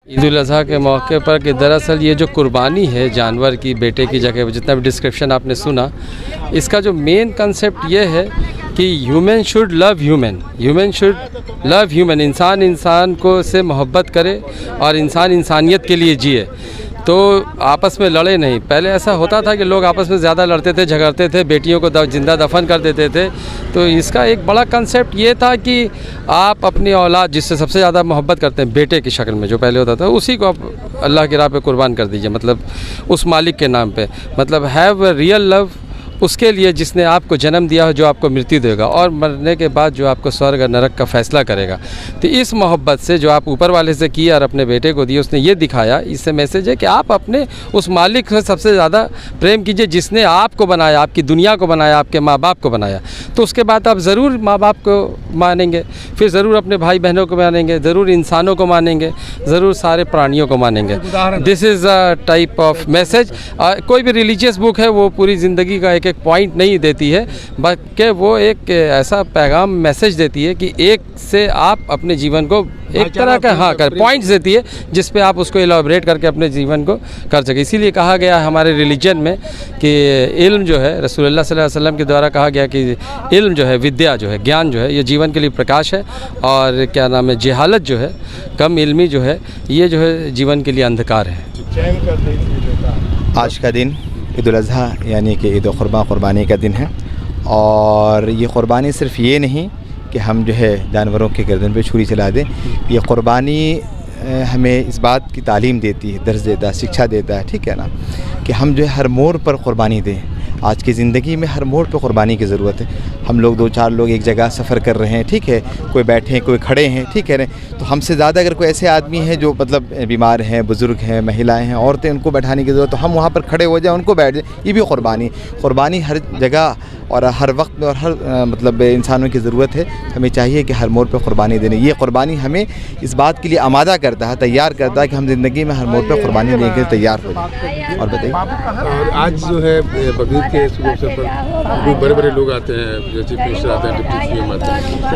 ईद उल अज़हा के मौके पर कि दरअसल ये जो कुर्बानी है जानवर की, बेटे की जगह, जितना भी डिस्क्रिप्शन आपने सुना, इसका जो मेन कंसेप्ट ये है कि human should love human, human should love human, इंसान इंसान को से मोहब्बत करे और इंसान इंसानियत के लिए जिए, तो आपस में लड़े नहीं। पहले ऐसा होता था कि लोग आपस में ज़्यादा लड़ते थे, झगड़ते थे, बेटियों को जिंदा दफन कर देते थे। तो इसका एक बड़ा कंसेप्ट ये था कि आप अपनी औलाद जिससे सबसे ज़्यादा मोहब्बत करते हैं, बेटे की शक्ल में जो पहले होता था, उसी को आप अल्लाह की राह पे कुर्बान कर दीजिए, मतलब उस मालिक के नाम पे, मतलब हैव अ रियल लव उसके लिए जिसने आपको जन्म दिया हो, जो आपको मृत्यु देगा और मरने के बाद जो आपको स्वर्ग और नरक का फ़ैसला करेगा। तो इस मोहब्बत से जो आप ऊपर वाले से किया और अपने बेटे को दिए, उसने ये दिखाया, इससे मैसेज है कि आप अपने उस मालिक से सबसे ज़्यादा प्रेम कीजिए जिसने आपको बनाया, आपकी दुनिया को बनाया, आपके माँ बाप को बनाया। तो उसके बाद आप ज़रूर माँ बाप को मानेंगे, फिर ज़रूर अपने भाई बहनों को मानेंगे, ज़रूर इंसानों को मानेंगे, ज़रूर सारे प्राणियों को मानेंगे। This is a type of message. कोई भी रिलीजियस बुक है वो पूरी ज़िंदगी का एक पॉइंट नहीं देती है, बल्कि वो एक ऐसा पैगाम मैसेज देती है कि एक से आप अपने जीवन को एक तरह का कर पॉइंट्स देती है जिस पे आप उसको एलॉबरेट करके अपने जीवन को कर सके। इसीलिए कहा गया हमारे रिलीजन में कि इल्म जो है, रसूलुल्लाह सल्लल्लाहु अलैहि वसल्लम के द्वारा कहा गया कि इल्म जो है, विद्या जो है, ज्ञान जो है, ये जीवन के लिए प्रकाश है, और क्या नाम है, जहालत जो है, कम इल्मी जो है, ये जो है जीवन के लिए अंधकार है। आज का दिन ईद उल अज़हा यानी कि ईद कुर्बानी का दिन है, और ये कुर्बानी सिर्फ़ ये नहीं कि हम जो है जानवरों के गर्दन पे छुरी चला दें, ये कुर्बानी हमें इस बात की तालीम देती है, दर्ज देता है, शिक्षा देता है, ठीक है ना, कि हम जो है हर मोड़ पर कुर्बानी दें। आज की ज़िंदगी में हर मोड़ पर कुर्बानी की ज़रूरत है। हम लोग 2-4 लोग एक जगह सफ़र कर रहे हैं, ठीक है, कोई बैठे हैं, कोई खड़े हैं, ठीक है, तो हमसे ज़्यादा अगर कोई ऐसे आदमी हैं जो मतलब बीमार हैं, बुज़ुर्ग हैं, महिलाएं हैं, औरतें, उनको बैठाने की ज़रूरत, तो हम वहाँ पर खड़े हो जाएं, उनको बैठ जाएं, ये भी कुर्बानी हर जगह और हर वक्त में और हर मतलब इंसानों की ज़रूरत है। हमें चाहिए कि हर मोड़ पर कुर्बानी देने, ये कुर्बानी हमें इस बात के लिए आमादा करता है, तैयार करता है कि हम ज़िंदगी में हर मोड़ पर कुर्बानी देने के लिए तैयार हो जाए। और बताइए, और आज जो है बकरीद के शुभ अवसर पर बड़े बड़े लोग आते हैं, जो चीफ मिनिस्टर आते हैं, डिप्टी सीएम आते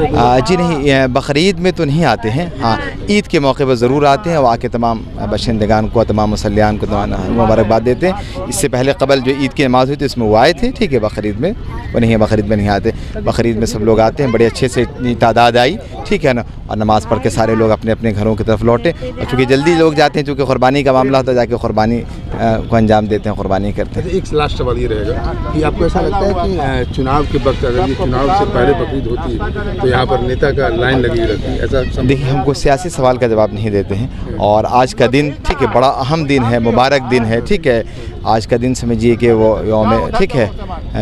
हैं? जी नहीं, बकरीद में तो नहीं आते हैं, हाँ ईद के मौके पर ज़रूर आते हैं, और आके तमाम बशिंदगान को, तमाम मुसल्लियान को मुबारकबाद देते हैं। इससे पहले कबल जो ईद की नमाज़ हुई थी उसमें वो आए थे, ठीक है, बकरीद में वो नहीं है, बकरीद में नहीं आते। बकरीद में सब लोग आते हैं, बड़े अच्छे से इतनी तादाद आई, ठीक है ना, और नमाज़ पढ़ के सारे लोग अपने अपने घरों की तरफ लौटे, और चूँकि जल्दी लोग जाते हैं, चूँकि कुर्बानी का मामला होता है, जाके कुर्बानी को अंजाम देते हैं, कुर्बानी करते हैं। एक लास्ट सवाल ये रहेगा कि आपको ऐसा लगता है कि चुनाव के वक्त, अगर ये चुनाव से पहले बकरीद होती है तो यहाँ पर नेता का लाइन लगी रहती है, ऐसा? देखिए, हमको सियासी सवाल का जवाब नहीं देते हैं, और आज का दिन, ठीक है, बड़ा अहम दिन है, मुबारक दिन है, ठीक है, आज का दिन समझिए कि वो यौम, ठीक है,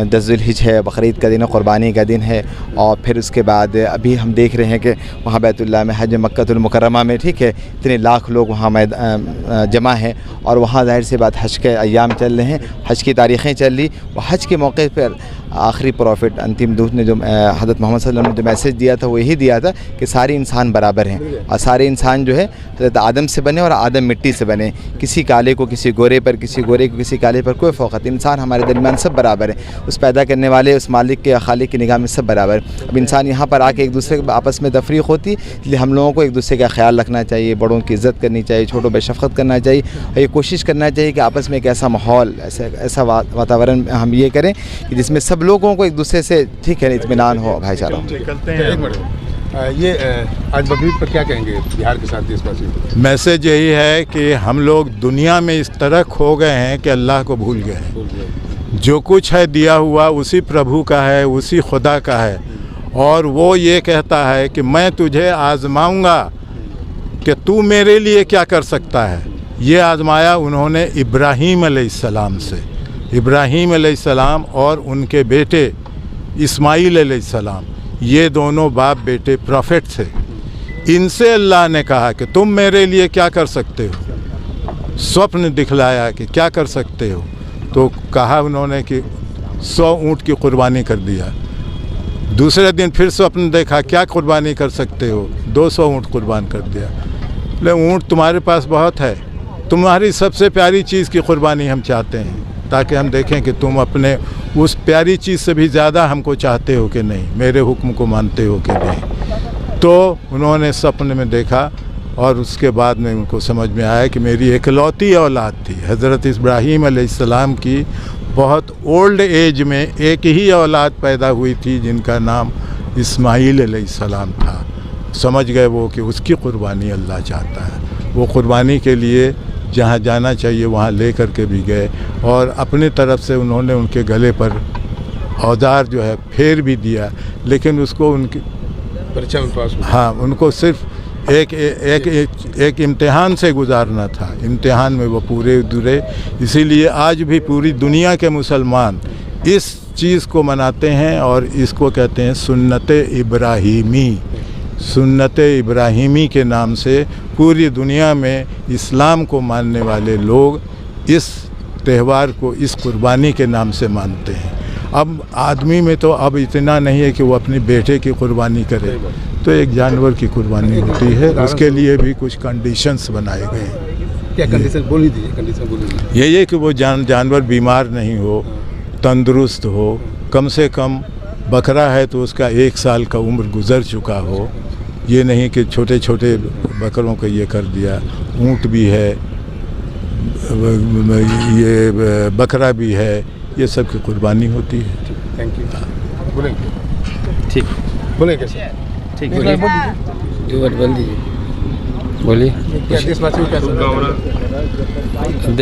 10 ज़ुल्हिज है, बकरीद का दिन है, कुर्बानी का दिन है, और फिर उसके बाद अभी हम देख रहे हैं कि वहाँ बैतुल्लाह में, हज मक्कतुल मुकर्रमा में, ठीक है, इतने लाख लोग वहाँ जमा हैं, और वहाँ ज़ाहिर सी बात हज के अय्याम चल रहे हैं, हज की तारीख़ें चल रही। वो हज के मौके पर आखिरी प्रॉफिट, अंतिम दूत ने जो हज़रत मोहम्मद सल्लल्लाहु अलैहि वसल्लम ने जो मैसेज दिया था, वो यही दिया था कि सारे इंसान बराबर हैं, और सारे इंसान जो है हज़रत आदम से बने और आदम मिट्टी से बने, किसी काले को किसी गोरे पर, किसी गोरे को किसी काले पर कोई फ़ौक़त, इंसान हमारे दरमियान सब बराबर है, उस पैदा करने वाले, उस मालिक के, खालिक की निगाह में सब बराबर। अब इंसान यहाँ पर आके एक दूसरे के आपस में तफरीक़ होती, इसलिए हम लोगों को एक दूसरे का ख्याल रखना चाहिए, बड़ों की इज़्ज़त करनी चाहिए, छोटों पर शफ़क़त करना चाहिए, और ये कोशिश करना चाहिए कि आपस में एक ऐसा माहौल, ऐसा वातावरण हम ये करें कि जिसमें सब लोगों को एक दूसरे से, ठीक है, इत्मीनान हो, भाईचारा हो। ये आज बकरीद पर क्या कहेंगे बिहार के साथ देशवासी? मैसेज यही है कि हम लोग दुनिया में इस तरह खो गए हैं कि अल्लाह को भूल गए हैं। जो कुछ है दिया हुआ उसी प्रभु का है, उसी खुदा का है, और वो ये कहता है कि मैं तुझे आज़माऊँगा कि तू मेरे लिए क्या कर सकता है। ये आज़माया उन्होंने इब्राहीम अलैहिस्सलाम से, इब्राहीम अलैहिस्सलाम और उनके बेटे इस्माईल अलैहिस्सलाम, ये दोनों बाप बेटे प्रॉफिट थे। इनसे अल्लाह ने कहा कि तुम मेरे लिए क्या कर सकते हो, स्वप्न दिखलाया कि क्या कर सकते हो, तो कहा उन्होंने कि 100 ऊँट की कुर्बानी कर दिया। दूसरे दिन फिर स्वप्न देखा, क्या कुर्बानी कर सकते हो, 200 ऊँट कुर्बान कर दिया। ले ऊँट तुम्हारे पास बहुत है, तुम्हारी सबसे प्यारी चीज़ की कुर्बानी हम चाहते हैं, ताकि हम देखें कि तुम अपने उस प्यारी चीज़ से भी ज़्यादा हमको चाहते हो कि नहीं, मेरे हुक्म को मानते हो कि नहीं। तो उन्होंने सपने में देखा और उसके बाद में उनको समझ में आया कि मेरी इकलौती औलाद थी। हज़रत इब्राहीम अलैहिस्सलाम की बहुत ओल्ड एज में एक ही औलाद पैदा हुई थी जिनका नाम इस्माईल अलैहिस्सलाम था। समझ गए वो कि उसकी कुर्बानी अल्लाह चाहता है। वो कुर्बानी के लिए जहाँ जाना चाहिए वहाँ ले कर के भी गए और अपनी तरफ से उन्होंने उनके गले पर औजार जो है फेर भी दिया, लेकिन उसको उनकी परीक्षा में पास हुआ। हाँ, उनको सिर्फ एक इम्तिहान से गुजारना था। इम्तिहान में वो पूरे उतरे। इसीलिए आज भी पूरी दुनिया के मुसलमान इस चीज़ को मनाते हैं और इसको कहते हैं सुन्नत इब्राहीमी। सुन्नत इब्राहीमी के नाम से पूरी दुनिया में इस्लाम को मानने वाले लोग इस त्यौहार को इस कुर्बानी के नाम से मानते हैं। अब आदमी में तो अब इतना नहीं है कि वो अपने बेटे की कुर्बानी करे, तो एक जानवर की कुर्बानी होती है, उसके लिए भी कुछ कंडीशंस बनाए गए हैं। क्या कंडीशन बोल ही दीजिए, कंडीशन बोल दीजिए। यही है कि वो जानवर बीमार नहीं हो, तंदुरुस्त हो, कम से कम बकरा है तो उसका 1 साल का उम्र गुजर चुका हो। ये नहीं कि छोटे छोटे बकरों को ये कर दिया। ऊँट भी है, ये बकरा भी है, ये सब की कुर्बानी होती है। Thank you. बोलेंगे ठीक बोलेंगे कैसे? ठीक बोलिए, बोल दीजिए, बोलिए। क्या देशवासियों को क्या